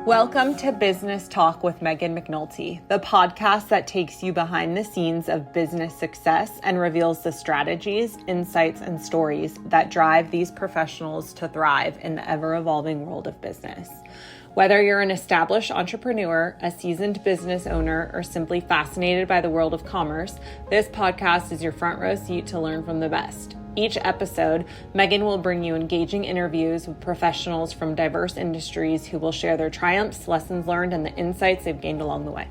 Welcome to Business Talk with Megan McNulty, the podcast that takes you behind the scenes of business success and reveals the strategies, insights, and stories that drive these professionals to thrive in the ever-evolving world of business. Whether you're an established entrepreneur, a seasoned business owner, or simply fascinated by the world of commerce, this podcast is your front row seat to learn from the best. Each episode, Megan will bring you engaging interviews with professionals from diverse industries who will share their triumphs, lessons learned, and the insights they've gained along the way.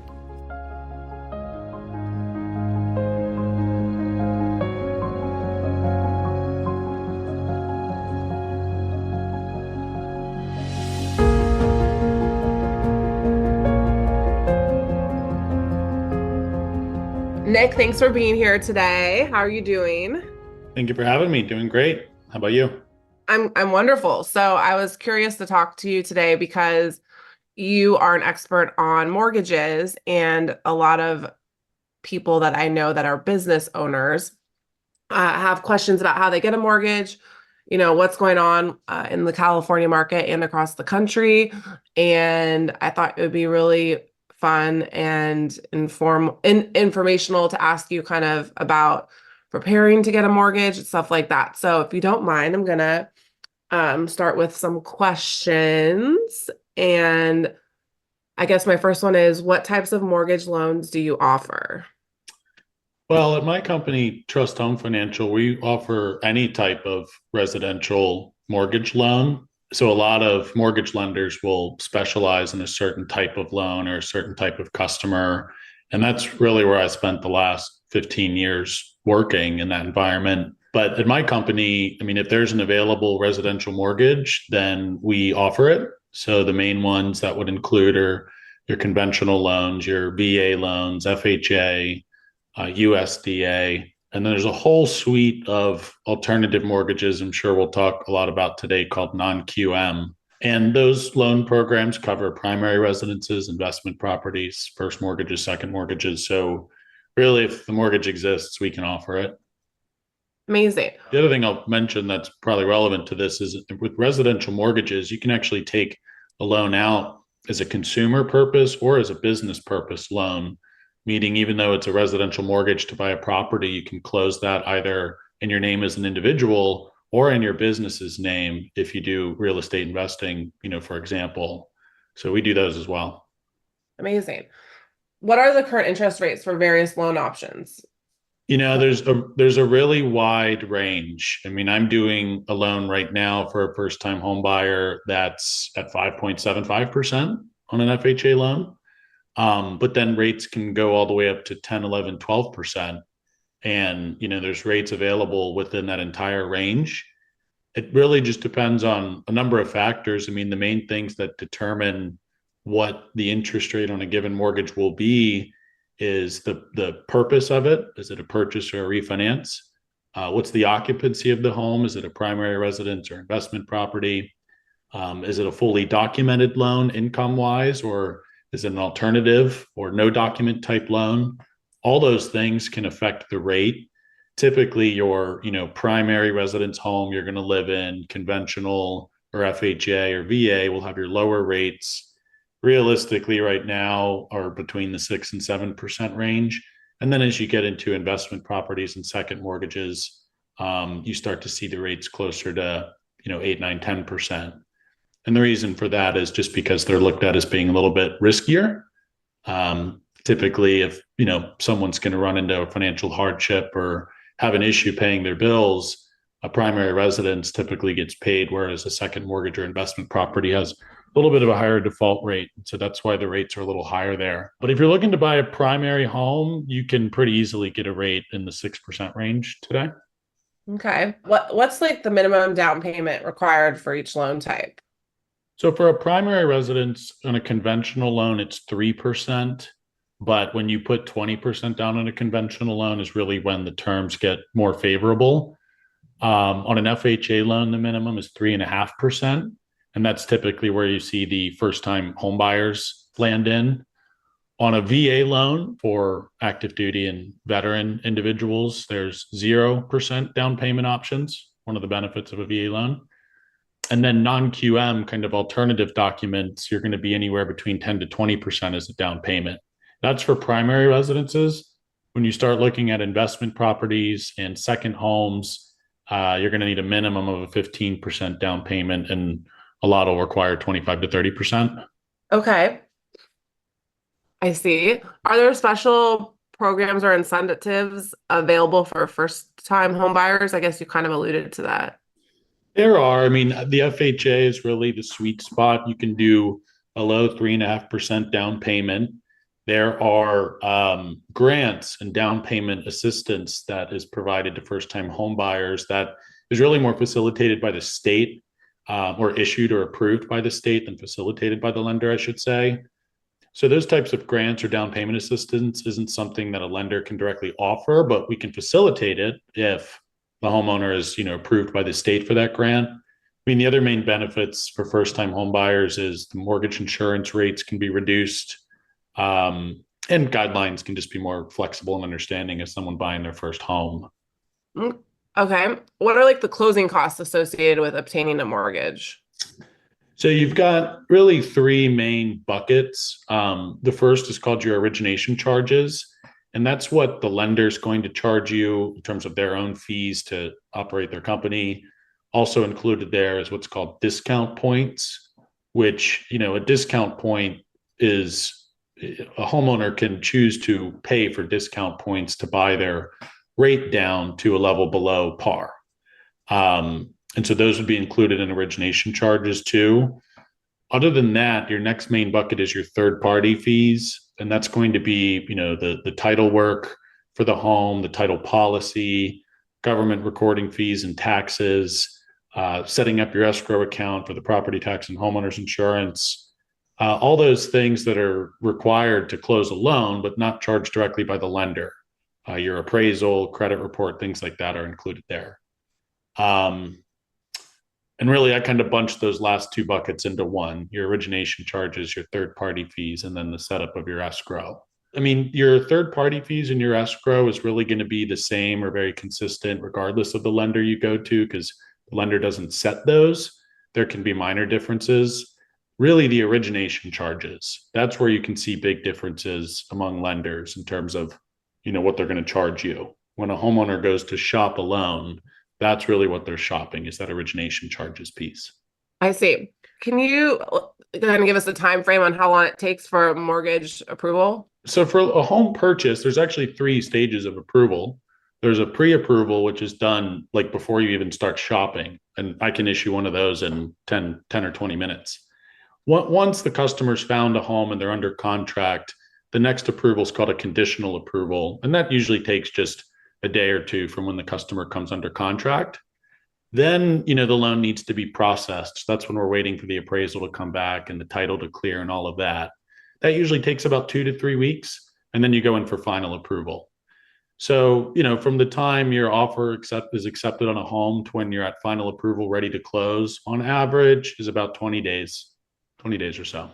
Nick, thanks for being here today. How are you doing? Thank you for having me. Doing great. How about you? I'm wonderful. So I was curious to talk to you today because you are an expert on mortgages, and a lot of people that I know that are business owners have questions about how they get a mortgage, what's going on in the California market and across the country. And I thought it would be really fun and informational to ask you kind of about preparing to get a mortgage and stuff like that. So if you don't mind, I'm gonna start with some questions. And I guess my first one is, what types of mortgage loans do you offer? Well, at my company, Trust Home Financial, we offer any type of residential mortgage loan. So a lot of mortgage lenders will specialize in a certain type of loan or a certain type of customer. And that's really where I spent the last 15 years working in that environment. But at my company, I mean, if there's an available residential mortgage, then we offer it. So the main ones that would include are your conventional loans, your VA loans, FHA, USDA, and then there's a whole suite of alternative mortgages I'm sure we'll talk a lot about today called non-QM. And those loan programs cover primary residences, investment properties, first mortgages, second mortgages. So really, if the mortgage exists, we can offer it. Amazing. The other thing I'll mention that's probably relevant to this is with residential mortgages, you can actually take a loan out as a consumer purpose or as a business purpose loan, meaning even though it's a residential mortgage to buy a property, you can close that either in your name as an individual or in your business's name if you do real estate investing, for example. So we do those as well. Amazing. What are the current interest rates for various loan options? There's a really wide range. I mean, I'm doing a loan right now for a first-time home buyer that's at 5.75% on an FHA loan. But then rates can go all the way up to 10, 11, 12%. And, there's rates available within that entire range. It really just depends on a number of factors. I mean, the main things that determine what the interest rate on a given mortgage will be is the purpose of it. Is it a purchase or a refinance? What's the occupancy of the home? Is it a primary residence or investment property? Is it a fully documented loan income-wise, or is it an alternative or no document type loan? All those things can affect the rate. Typically, your primary residence home you're going to live in, conventional or FHA or VA, will have your lower rates. Realistically, right now are between the 6 and 7% range. And then as you get into investment properties and second mortgages, you start to see the rates closer to 8, 9, 10%. And the reason for that is just because they're looked at as being a little bit riskier. Typically, if someone's going to run into a financial hardship or have an issue paying their bills, a primary residence typically gets paid, whereas a second mortgage or investment property has a little bit of a higher default rate. So that's why the rates are a little higher there. But if you're looking to buy a primary home, you can pretty easily get a rate in the 6% range today. Okay. What's like the minimum down payment required for each loan type? So for a primary residence on a conventional loan, it's 3%. But when you put 20% down on a conventional loan is really when the terms get more favorable. On an FHA loan, the minimum is 3.5%. And that's typically where you see the first-time home buyers land in. On a VA loan for active duty and veteran individuals, there's 0% down payment options, one of the benefits of a VA loan. And then non-QM kind of alternative documents, you're going to be anywhere between 10 to 20% as a down payment. That's for primary residences. When you start looking at investment properties and second homes, you're going to need a minimum of a 15% down payment, and a lot will require 25 to 30%. Okay, I see. Are there special programs or incentives available for first-time home buyers? I guess you kind of alluded to that. There are. I mean, the FHA is really the sweet spot. You can do a low 3.5% down payment. There are grants and down payment assistance that is provided to first time home buyers that is really more facilitated by the state, or issued or approved by the state than facilitated by the lender, I should say. So those types of grants or down payment assistance isn't something that a lender can directly offer, but we can facilitate it if the homeowner is, approved by the state for that grant. I mean, the other main benefits for first-time home buyers is the mortgage insurance rates can be reduced, and guidelines can just be more flexible and understanding as someone buying their first home. Mm, okay. What are like the closing costs associated with obtaining a mortgage? So you've got really three main buckets. The first is called your origination charges, and that's what the lender is going to charge you in terms of their own fees to operate their company. Also included there is what's called discount points, which, a discount point is a homeowner can choose to pay for discount points to buy their rate down to a level below par. And so those would be included in origination charges too. Other than that, your next main bucket is your third party fees. And that's going to be, the title work for the home, the title policy, government recording fees and taxes, setting up your escrow account for the property tax and homeowners insurance, all those things that are required to close a loan, but not charged directly by the lender. Your appraisal, credit report, things like that are included there. And really, I kind of bunched those last two buckets into one: your origination charges, your third party fees, and then the setup of your escrow. I mean, your third party fees and your escrow is really going to be the same or very consistent regardless of the lender you go to, because the lender doesn't set those. There can be minor differences. Really, the origination charges, that's where you can see big differences among lenders in terms of, what they're going to charge you. When a homeowner goes to shop a loan, that's really what they're shopping, is that origination charges piece. I see. Can you kind of give us a time frame on how long it takes for a mortgage approval? So for a home purchase, there's actually three stages of approval. There's a pre-approval, which is done like before you even start shopping. And I can issue one of those in 10 or 20 minutes. Once the customer's found a home and they're under contract, the next approval is called a conditional approval. And that usually takes just a day or two from when the customer comes under contract. Then, the loan needs to be processed. That's when we're waiting for the appraisal to come back and the title to clear and all of that. That usually takes about 2 to 3 weeks. And then you go in for final approval. So, from the time your offer is accepted on a home to when you're at final approval, ready to close, on average is about 20 days or so.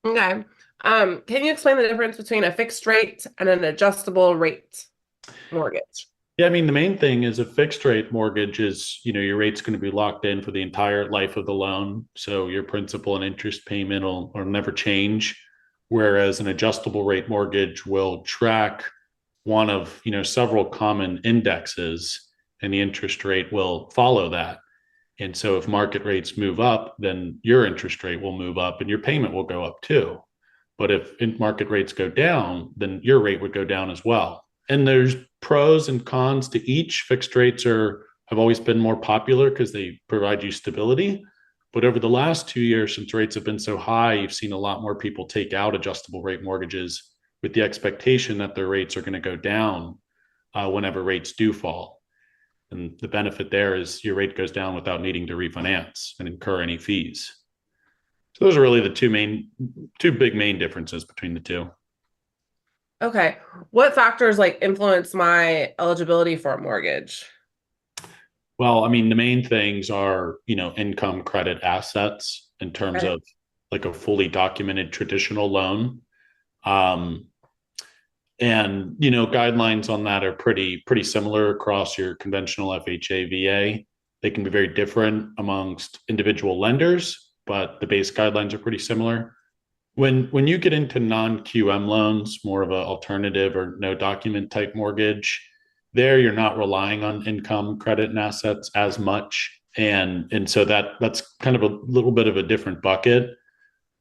Okay. Can you explain the difference between a fixed rate and an adjustable rate mortgage? Yeah, I mean, the main thing is a fixed rate mortgage is, your rate's going to be locked in for the entire life of the loan. So your principal and interest payment will never change. Whereas an adjustable rate mortgage will track one of, several common indexes, and the interest rate will follow that. And so if market rates move up, then your interest rate will move up and your payment will go up too. But if market rates go down, then your rate would go down as well. And there's pros and cons to each. Fixed rates have always been more popular because they provide you stability. But over the last 2 years, since rates have been so high, you've seen a lot more people take out adjustable rate mortgages with the expectation that their rates are going to go down whenever rates do fall. And the benefit there is your rate goes down without needing to refinance and incur any fees. So those are really the two big main differences between the two. Okay. What factors like influence my eligibility for a mortgage? Well, I mean, the main things are, income, credit, assets in terms Okay. of like a fully documented traditional loan. Um, and guidelines on that are pretty similar across your conventional FHA, VA. They can be very different amongst individual lenders, but the base guidelines are pretty similar. When you get into non-QM loans, more of an alternative or no document type mortgage, there you're not relying on income, credit, and assets as much. And so that's kind of a little bit of a different bucket.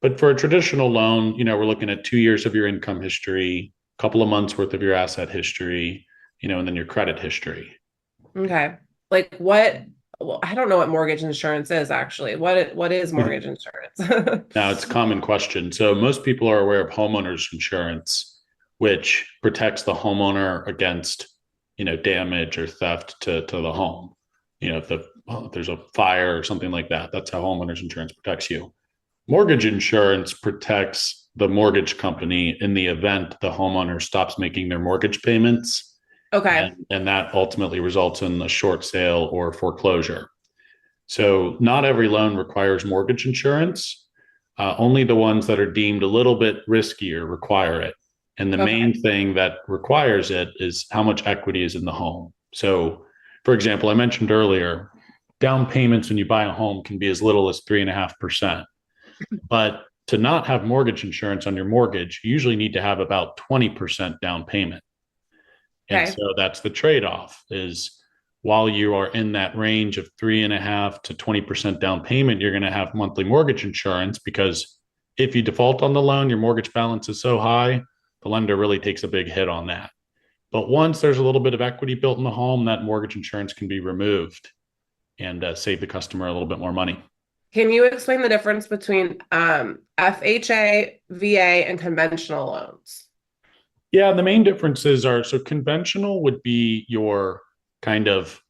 But for a traditional loan, we're looking at 2 years of your income history, a couple of months worth of your asset history, and then your credit history. Okay. Like what, well, I don't know what mortgage insurance is actually. What is mortgage insurance? Now, it's a common question. So most people are aware of homeowners insurance, which protects the homeowner against, damage or theft to the home. If there's a fire or something like that, that's how homeowners insurance protects you. Mortgage insurance protects the mortgage company in the event the homeowner stops making their mortgage payments. Okay. And that ultimately results in a short sale or foreclosure. So not every loan requires mortgage insurance. Only the ones that are deemed a little bit riskier require it. And the Okay. main thing that requires it is how much equity is in the home. So, for example, I mentioned earlier, down payments when you buy a home can be as little as 3.5%. But to not have mortgage insurance on your mortgage, you usually need to have about 20% down payment. And Okay. so that's the trade-off is while you are in that range of 3.5 to 20% down payment, you're going to have monthly mortgage insurance because if you default on the loan, your mortgage balance is so high, the lender really takes a big hit on that. But once there's a little bit of equity built in the home, that mortgage insurance can be removed and save the customer a little bit more money. Can you explain the difference between FHA, VA, and conventional loans? Yeah, the main differences are so conventional would be your kind of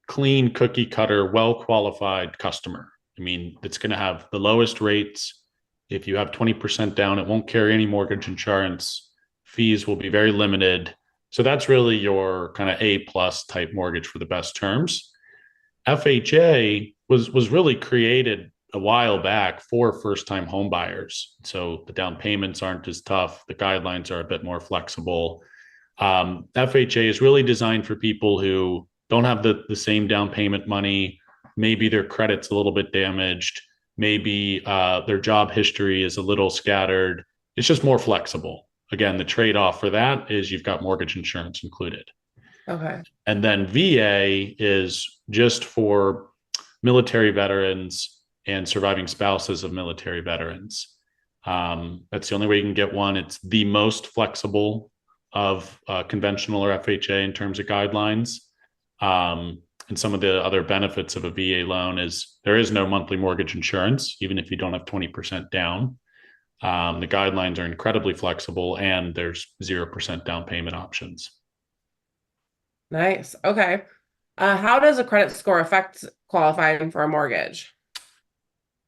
clean cookie cutter, well qualified customer. I mean, it's going to have the lowest rates. If you have 20% down, it won't carry any mortgage insurance. Fees will be very limited. So that's really your kind of A plus type mortgage for the best terms. FHA was really created a while back for first time home buyers. So the down payments aren't as tough. The guidelines are a bit more flexible. FHA is really designed for people who don't have the same down payment money. Maybe their credit's a little bit damaged. Maybe their job history is a little scattered. It's just more flexible. Again, the trade off for that is you've got mortgage insurance included. Okay. And then VA is just for military veterans and surviving spouses of military veterans. That's the only way you can get one. It's the most flexible of conventional or FHA in terms of guidelines. And some of the other benefits of a VA loan is there is no monthly mortgage insurance, even if you don't have 20% down. The guidelines are incredibly flexible and there's 0% down payment options. Nice. Okay. How does a credit score affect qualifying for a mortgage?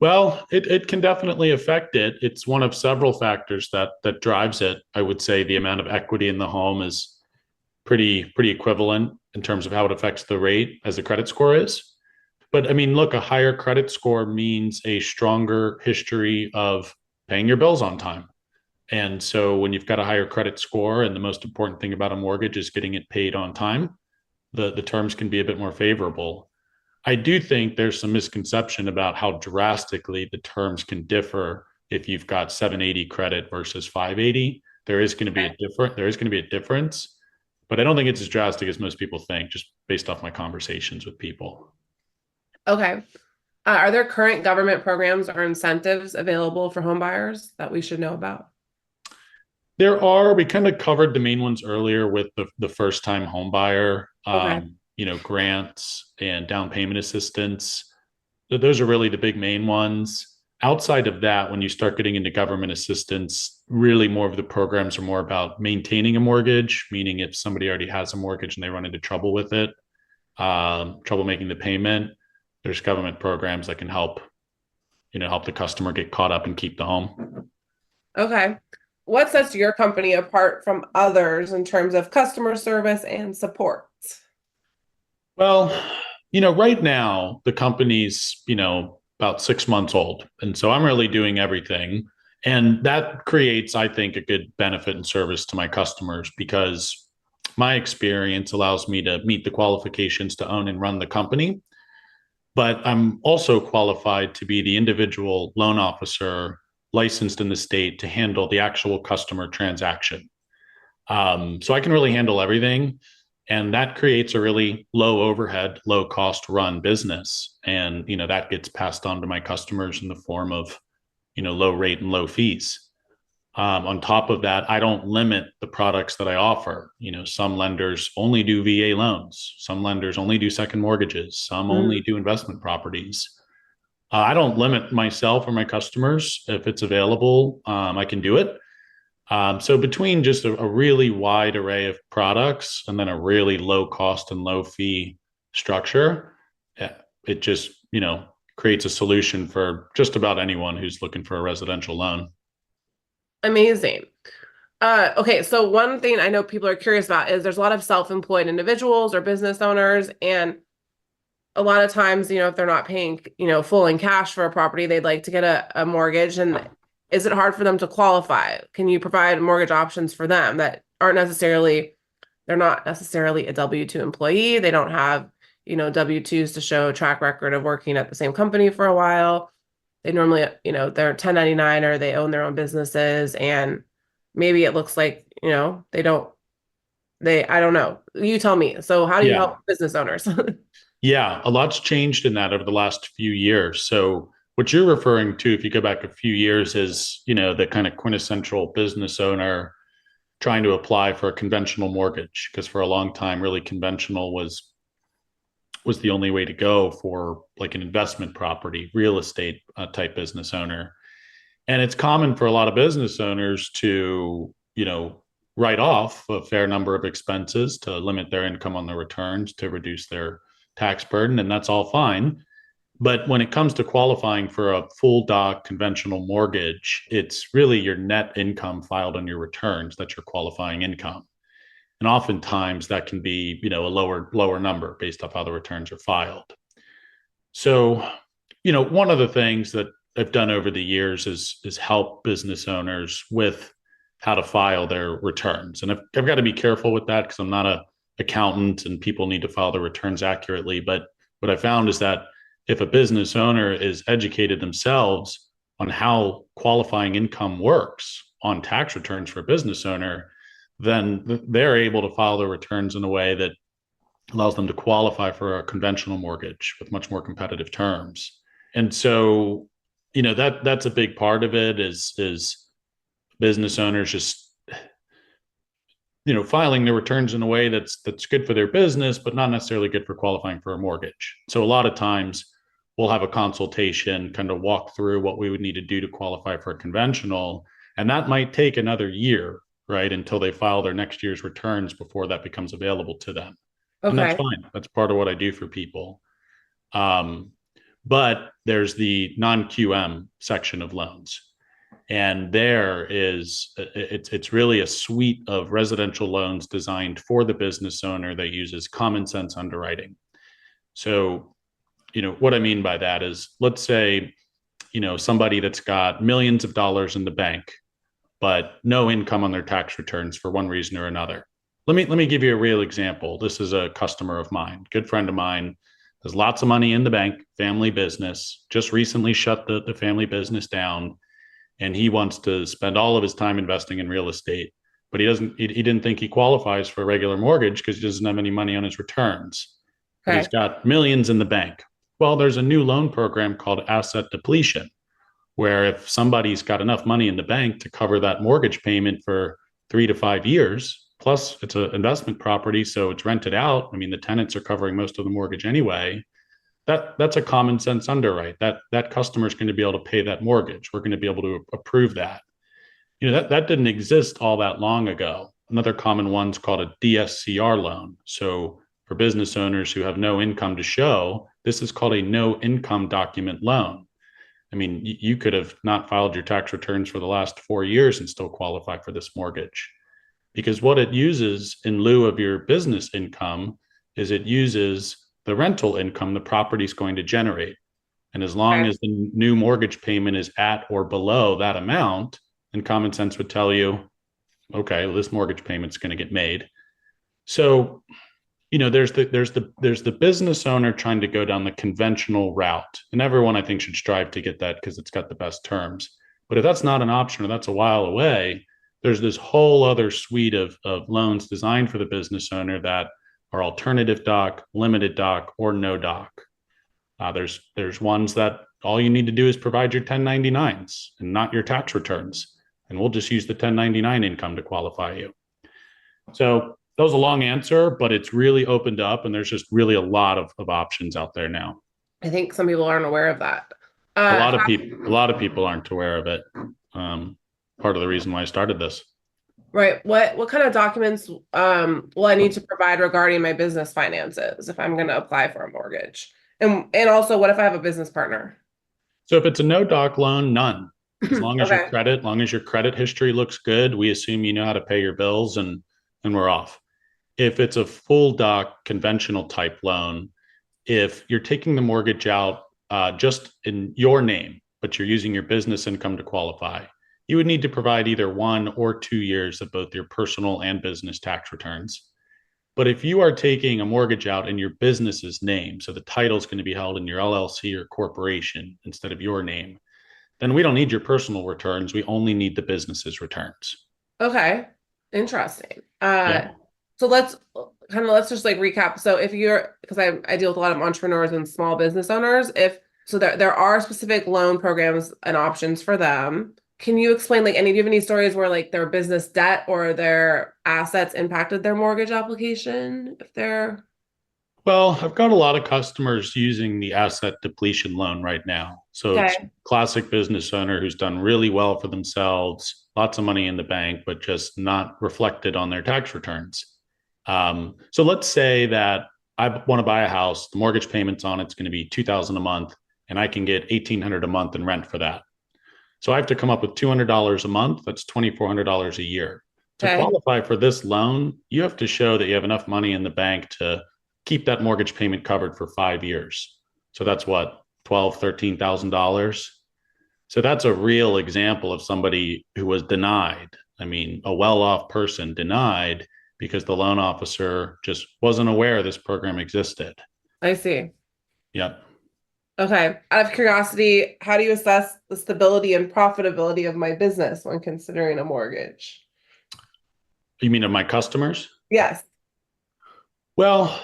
Well, it can definitely affect it. It's one of several factors that drives it. I would say the amount of equity in the home is pretty equivalent in terms of how it affects the rate as the credit score is. But I mean, look, a higher credit score means a stronger history of paying your bills on time. And so when you've got a higher credit score, and the most important thing about a mortgage is getting it paid on time, the terms can be a bit more favorable. I do think there's some misconception about how drastically the terms can differ if you've got 780 credit versus 580. There is going to be a difference, but I don't think it's as drastic as most people think, just based off my conversations with people. Okay. Are there current government programs or incentives available for home buyers that we should know about? We kind of covered the main ones earlier with the first time home buyer, Okay. grants and down payment assistance. Those are really the big main ones. Outside of that, when you start getting into government assistance, really more of the programs are more about maintaining a mortgage, meaning if somebody already has a mortgage and they run into trouble with it, trouble making the payment, there's government programs that can help the customer get caught up and keep the home. Okay. What sets your company apart from others in terms of customer service and support? Well, right now the company's, about 6 months old. And so I'm really doing everything. And that creates, I think, a good benefit and service to my customers because my experience allows me to meet the qualifications to own and run the company. but I'm also qualified to be the individual loan officer licensed in the state to handle the actual customer transaction. So I can really handle everything. And that creates a really low overhead, low cost run business. And, that gets passed on to my customers in the form of, low rate and low fees. On top of that, I don't limit the products that I offer. Some lenders only do VA loans. Some lenders only do second mortgages. Some only Mhm. do investment properties. I don't limit myself or my customers. If it's available, I can do it. So between just a really wide array of products and then a really low cost and low fee structure, it just, creates a solution for just about anyone who's looking for a residential loan. Amazing. Okay, so one thing I know people are curious about is there's a lot of self-employed individuals or business owners, and a lot of times, if they're not paying, full in cash for a property, they'd like to get a mortgage. And is it hard for them to qualify? Can you provide mortgage options for them that aren't necessarily, they're not necessarily a W-2 employee. They don't have, W-2s to show a track record of working at the same company for a while. They normally, they're 1099 or they own their own businesses, and maybe it looks like, I don't know. You tell me. So how do you Yeah. help business owners? Yeah. A lot's changed in that over the last few years. So, what you're referring to, if you go back a few years, is, the kind of quintessential business owner trying to apply for a conventional mortgage. Because for a long time, really conventional was the only way to go for like an investment property, real estate type business owner. And it's common for a lot of business owners to, write off a fair number of expenses to limit their income on their returns to reduce their tax burden. And that's all fine. But when it comes to qualifying for a full doc conventional mortgage, it's really your net income filed on your returns that's your qualifying income. And oftentimes that can be, a lower number based off how the returns are filed. So, one of the things that I've done over the years is help business owners with how to file their returns. And I've got to be careful with that because I'm not a accountant and people need to file their returns accurately. But what I found is that if a business owner is educated themselves on how qualifying income works on tax returns for a business owner, then they're able to file their returns in a way that allows them to qualify for a conventional mortgage with much more competitive terms. And so, that's a big part of it is business owners just filing their returns in a way that's good for their business, but not necessarily good for qualifying for a mortgage. So a lot of times we'll have a consultation, kind of walk through what we would need to do to qualify for a conventional, and that might take another year, right, until they file their next year's returns before that becomes available to them. And that's Okay. fine. That's part of what I do for people. Um, but there's the non-QM section of loans. And there is it's really a suite of residential loans designed for the business owner that uses common sense underwriting. So, what I mean by that is, let's say, somebody that's got millions of dollars in the bank, but no income on their tax returns for one reason or another. Let me give you a real example. This is a customer of mine, good friend of mine. Has lots of money in the bank, family business, just recently shut the family business down, and he wants to spend all of his time investing in real estate, but he didn't think he qualifies for a regular mortgage because he doesn't have any money on his returns, but he's Okay. got millions in the bank. Well, there's a new loan program called asset depletion, where if somebody's got enough money in the bank to cover that mortgage payment for 3 to 5 years, plus it's an investment property, so it's rented out. I mean, the tenants are covering most of the mortgage anyway. That's a common sense underwrite. That customer is going to be able to pay that mortgage. We're going to be able to approve that. That didn't exist all that long ago. Another common one's called a DSCR loan. So for business owners who have no income to show, this is called a no income document loan. I mean, you could have not filed your tax returns for the last 4 years and still qualify for this mortgage, because what it uses in lieu of your business income is it uses the rental income the property is going to generate. And as long Okay. as the new mortgage payment is at or below that amount, then common sense would tell you, okay, well, this mortgage payment's going to get made. So there's the business owner trying to go down the conventional route, and everyone I think should strive to get that because it's got the best terms. But if that's not an option or that's a while away, there's this whole other suite of loans designed for the business owner that are alternative doc, limited doc, or no doc. There's ones that all you need to do is provide your 1099s and not your tax returns, and we'll just use the 1099 income to qualify you. So that was a long answer, but it's really opened up, and there's just really a lot of options out there now. I think some people aren't aware of that. A lot of people aren't aware of it. Part of the reason why I started this. Right. What kind of documents will I need to provide regarding my business finances if I'm going to apply for a mortgage? And also, what if I have a business partner? So if it's a no doc loan, none. As long as Okay. long as your credit history looks good, we assume you know how to pay your bills, and we're off. If it's a full doc conventional type loan, if you're taking the mortgage out just in your name, but you're using your business income to qualify, you would need to provide either 1 or 2 years of both your personal and business tax returns. But if you are taking a mortgage out in your business's name, so the title is going to be held in your LLC or corporation instead of your name, then we don't need your personal returns. We only need the business's returns. Okay. Interesting. Yeah. So let's just like recap. So if you're because I deal with a lot of entrepreneurs and small business owners, if so there are specific loan programs and options for them. Can you explain like do you have any stories where like their business debt or their assets impacted their mortgage application if they're Well, I've got a lot of customers using the asset depletion loan right now. So it's okay. classic business owner who's done really well for themselves, lots of money in the bank, but just not reflected on their tax returns. So let's say that I want to buy a house, the mortgage payments on it's going to be 2,000 a month, and I can get 1,800 a month in rent for that. So I have to come up with $200 a month. That's $2,400 a year. To Okay. qualify for this loan, you have to show that you have enough money in the bank to keep that mortgage payment covered for 5 years. So that's what, $13,000. So that's a real example of somebody who was denied. I mean, a well-off person denied because the loan officer just wasn't aware this program existed. I see. Yep. Okay. Out of curiosity, how do you assess the stability and profitability of my business when considering a mortgage? You mean of my customers? Yes. Well,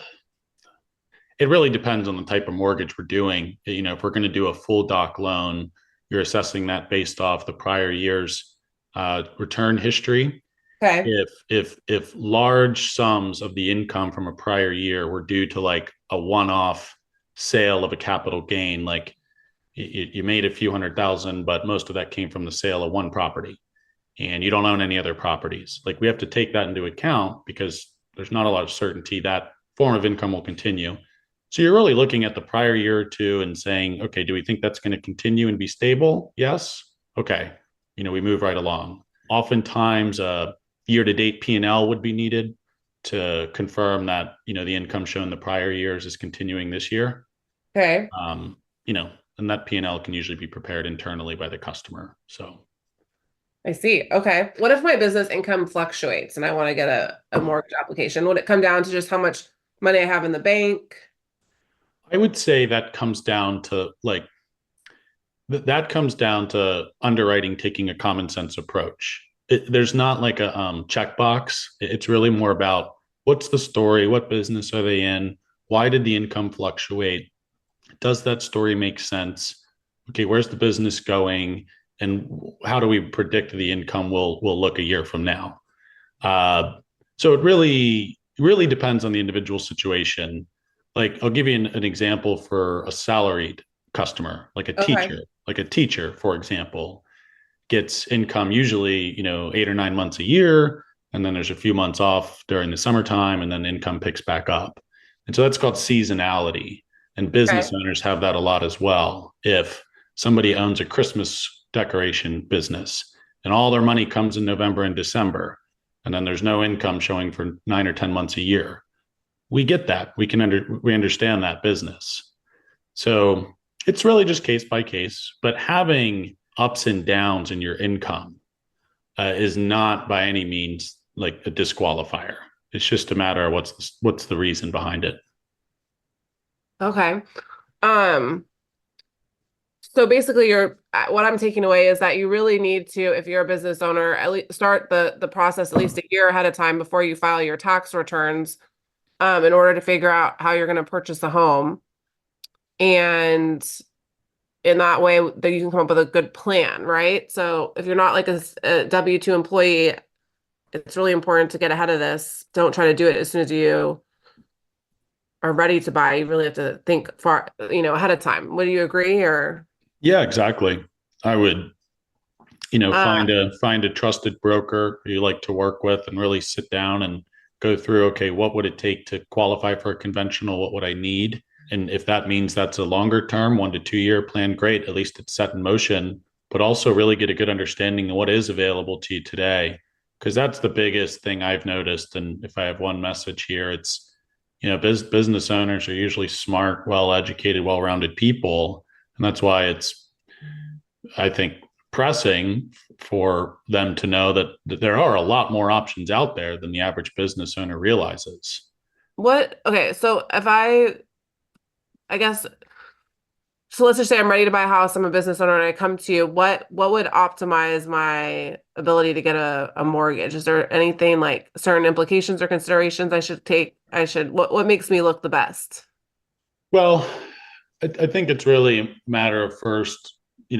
it really depends on the type of mortgage we're doing. If we're going to do a full doc loan, you're assessing that based off the prior year's return history. Okay. If large sums of the income from a prior year were due to like a one-off sale of a capital gain, like you made a few $100,000, but most of that came from the sale of one property, and you don't own any other properties. Like we have to take that into account because there's not a lot of certainty that form of income will continue. So you're really looking at the prior year or two and saying, okay, do we think that's going to continue and be stable? Yes. Okay. We move right along. Oftentimes, year-to-date P&L would be needed to confirm that, the income shown the prior years is continuing this year. Okay. Um, you know, and that P&L can usually be prepared internally by the customer. So I see. Okay. What if my business income fluctuates and I want to get a mortgage application? Would it come down to just how much money I have in the bank? I would say that comes down to that comes down to underwriting taking a common sense approach. There's not like a checkbox. It's really more about what's the story, what business are they in, why did the income fluctuate, does that story make sense? Okay, where's the business going, and how do we predict the income will look a year from now? So it really depends on the individual situation. Like I'll give you an example for a salaried customer, Okay. like a teacher, for example, gets income usually, 8 or 9 months a year. And then there's a few months off during the summertime, and then income picks back up. And so that's called seasonality. And business Okay. owners have that a lot as well. If somebody owns a Christmas decoration business and all their money comes in November and December, and then there's no income showing for 9 or 10 months a year, we get that. We understand that business. So it's really just case by case, but having ups and downs in your income is not by any means like a disqualifier. It's just a matter of what's the reason behind it. Okay. Um, so basically what I'm taking away is that you really need to, if you're a business owner, at least start the process at least a year ahead of time before you file your tax returns, in order to figure out how you're going to purchase a home. And in that way that you can come up with a good plan, right? So if you're not like a W-2 employee, it's really important to get ahead of this. Don't try to do it as soon as you are ready to buy. You really have to think far, ahead of time. Would you agree or Yeah, exactly. I would, uh find a trusted broker you like to work with and really sit down and go through, okay, what would it take to qualify for a conventional? What would I need? And if that means that's a longer term, 1 to 2 year plan, great. At least it's set in motion, but also really get a good understanding of what is available to you today. Because that's the biggest thing I've noticed. And if I have one message here, it's, business owners are usually smart, well educated, well rounded people. And that's why it's, I think, pressing for them to know that there are a lot more options out there than the average business owner realizes. what okay, so if I guess so let's just say I'm ready to buy a house, I'm a business owner and I come to you, what would optimize my ability to get a mortgage? Is there anything like certain implications or considerations I should take? What makes me look the best? Well, I think it's really a matter of first,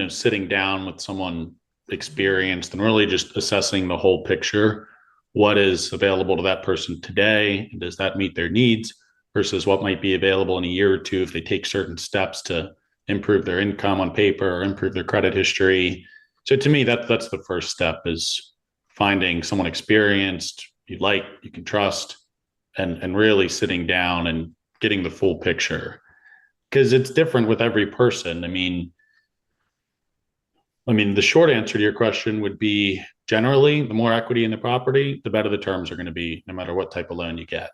sitting down with someone experienced and really just assessing the whole picture. What is available to that person today? And does that meet their needs versus what might be available in a year or two if they take certain steps to improve their income on paper or improve their credit history? So to me, that's the first step is finding someone experienced you can trust, and really sitting down and getting the full picture because it's different with every person. I mean, the short answer to your question would be generally the more equity in the property, the better the terms are going to be, no matter what type of loan you get.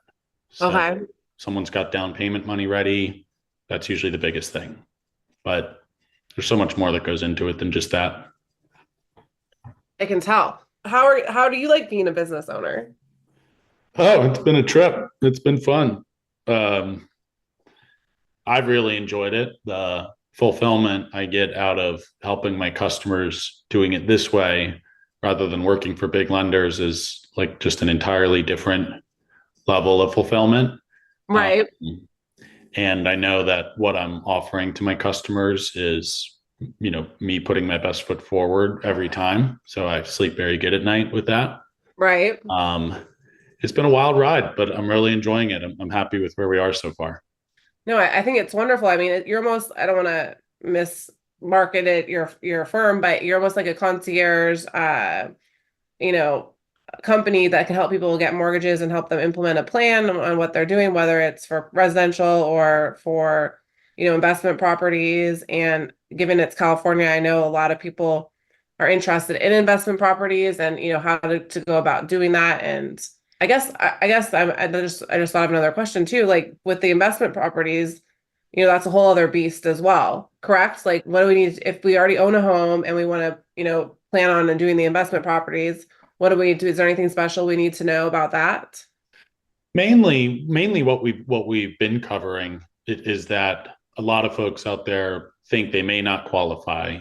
So, Okay, someone's got down payment money ready. That's usually the biggest thing. But there's so much more that goes into it than just that. I can tell. How do you like being a business owner? Oh, it's been a trip. It's been fun. Um, I've really enjoyed it. The fulfillment I get out of helping my customers doing it this way rather than working for big lenders is like just an entirely different level of fulfillment. Um, Right, and I know that what I'm offering to my customers is, me putting my best foot forward every time. So I sleep very good at night with that. right. Um, it's been a wild ride, but I'm really enjoying it. I'm happy with where we are so far. No, I think it's wonderful. I mean, you're almost, I don't want to mismarket it, your firm, but you're almost like a concierge, you know, company that can help people get mortgages and help them implement a plan on what they're doing, whether it's for residential or for, investment properties. And given it's California, I know a lot of people are interested in investment properties and, how to go about doing that. And I guess I just thought of another question too, like with the investment properties, that's a whole other beast as well, correct? Like what do we need if we already own a home and we want to, plan on doing the investment properties? What do we do? Is there anything special we need to know about that? Mainly what we've been covering is that a lot of folks out there think they may not qualify,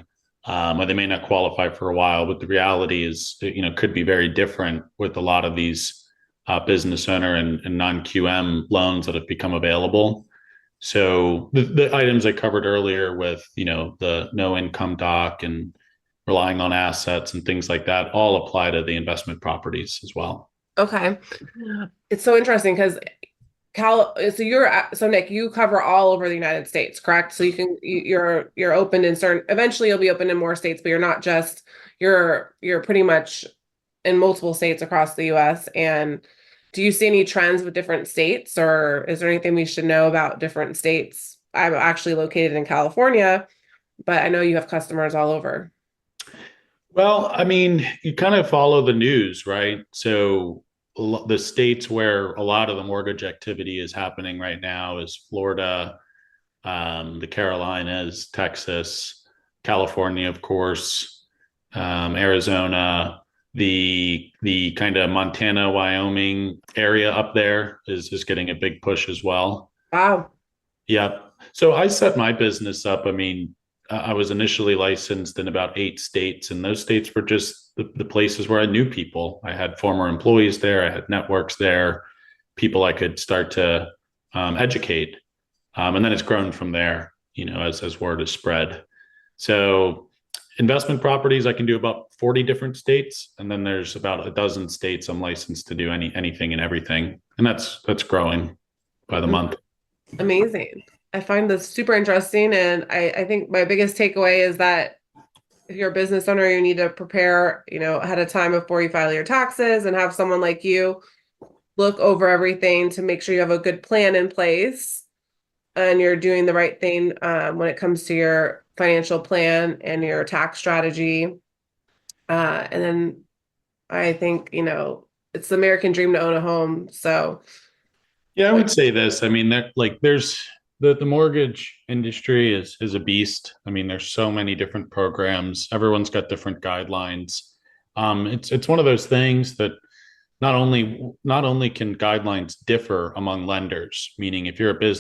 or they may not qualify for a while. But the reality is, could be very different with a lot of these business owner and non QM loans that have become available. So the items I covered earlier with, the no income doc and relying on assets and things like that all apply to the investment properties as well. Okay. It's so interesting because so Nick, you cover all over the United States, correct? So you're open in certain, eventually you'll be open in more states, but you're not just, you're pretty much in multiple states across the US. And do you see any trends with different states, or is there anything we should know about different states? I'm actually located in California, but I know you have customers all over. Well, I mean, you kind of follow the news, right? So the states where a lot of the mortgage activity is happening right now is Florida, the Carolinas, Texas, California, of course, Arizona. The kind of Montana, Wyoming area up there is getting a big push as well. Wow. Yeah. So I set my business up. I mean, I was initially licensed in about 8 states, and those states were just the places where I knew people. I had former employees there, I had networks there, people I could start to educate. And then it's grown from there, as word is spread. So investment properties, I can do about 40 different states. And then there's about a dozen states I'm licensed to do anything and everything. And that's growing by the month. Amazing. I find this super interesting. And I think my biggest takeaway is that if you're a business owner, you need to prepare, ahead of time before you file your taxes and have someone like you look over everything to make sure you have a good plan in place and you're doing the right thing when it comes to your financial plan and your tax strategy. And then I think, it's the American dream to own a home. So, Yeah, I would say this. I mean, there's the mortgage industry is a beast. I mean, there's so many different programs. Everyone's got different guidelines. It's one of those things that not only can guidelines differ among lenders, meaning if you're a business